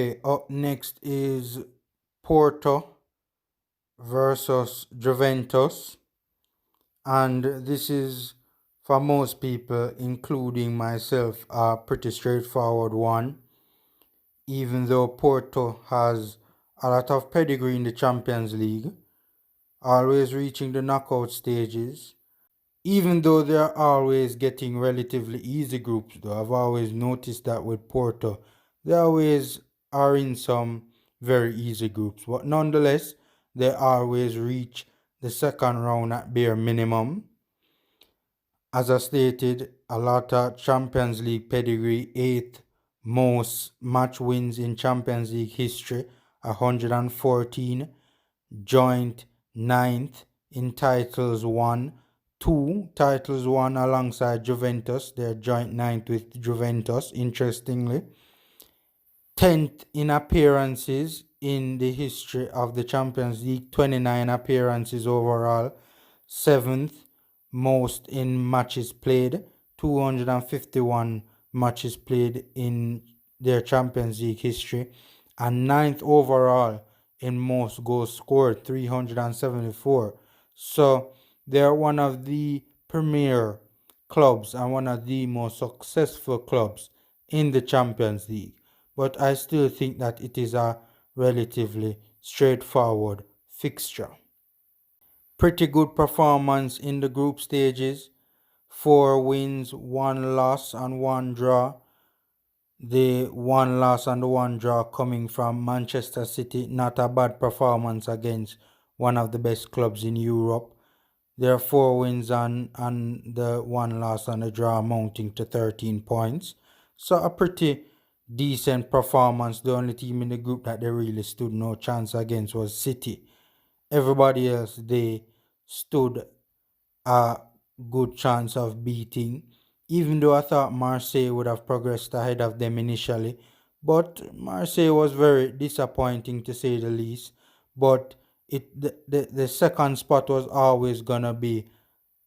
Okay, up next is Porto versus Juventus, and this is for most people, including myself, a pretty straightforward one. Even though Porto has a lot of pedigree in the Champions League, always reaching the knockout stages, even though they're always getting relatively easy groups, though I've always noticed that with Porto, they always are in some very easy groups. But nonetheless, they always reach the second round at bare minimum. As I stated, a lot of Champions League pedigree, eighth most match wins in Champions League history, 114, joint ninth in titles won, two titles won alongside Juventus. They're joint ninth with Juventus, interestingly. 10th in appearances in the history of the Champions League, 29 appearances overall. 7th most in matches played, 251 matches played in their Champions League history. And 9th overall in most goals scored, 374. So they're one of the premier clubs and one of the most successful clubs in the Champions League. But I still think that it is a relatively straightforward fixture. Pretty good performance in the group stages. 4 wins, 1 loss and 1 draw. The 1 loss and the 1 draw coming from Manchester City. Not a bad performance against one of the best clubs in Europe. There are 4 wins and the 1 loss and a draw amounting to 13 points. So a pretty decent performance. The only team in the group that they really stood no chance against was City. Everybody else they stood a good chance of beating, even though I thought Marseille would have progressed ahead of them initially. But Marseille was very disappointing to say the least. But the second spot was always gonna be,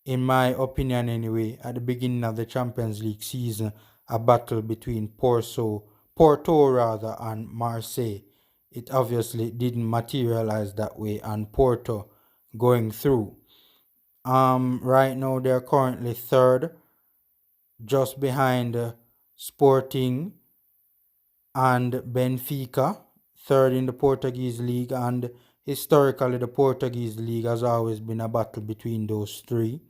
in my opinion anyway, at the beginning of the Champions League season, a battle between Porto and Marseille. It obviously didn't materialize that way, and Porto going through. Right now they're currently third, just behind Sporting and Benfica, third in the Portuguese league, and historically the Portuguese league has always been a battle between those three.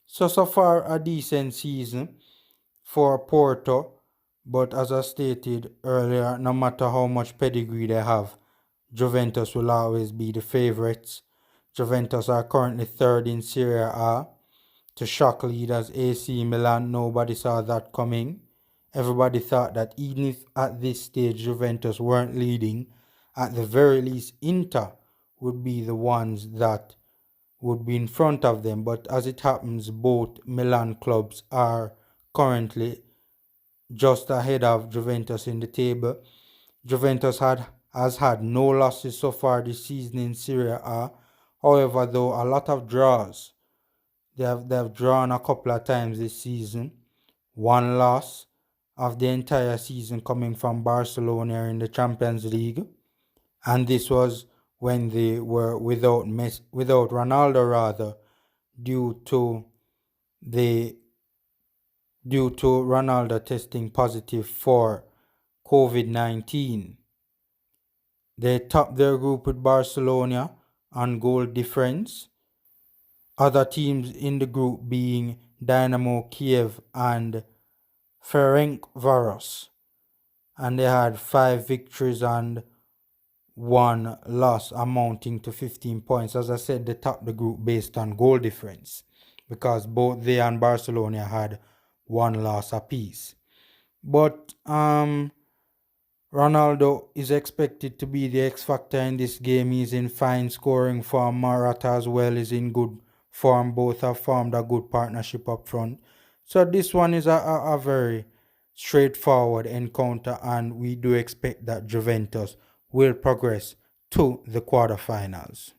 So far a decent season for Porto, but as I stated earlier, no matter how much pedigree they have, Juventus will always be the favourites. Juventus are currently third in Serie A to shock leaders AC Milan. Nobody saw that coming. Everybody thought that even if at this stage Juventus weren't leading, at the very least Inter would be the ones that would be in front of them. But as it happens, both Milan clubs are currently just ahead of Juventus in the table. Juventus has had no losses so far this season in Serie A. However, though, a lot of draws. They have drawn a couple of times this season. 1 loss of the entire season coming from Barcelona in the Champions League. And this was when they were without Ronaldo rather, due to Ronaldo testing positive for COVID-19. They topped their group with Barcelona on goal difference. Other teams in the group being Dynamo Kiev and Ferencvaros. And they had 5 victories and 1 loss amounting to 15 points. As I said, they topped the group based on goal difference because both they and Barcelona had 1 loss apiece. But Ronaldo is expected to be the X factor in this game. He's in fine scoring form. Morata as well is in good form. Both have formed a good partnership up front. So this one is a very straightforward encounter, and we do expect that Juventus will progress to the quarterfinals.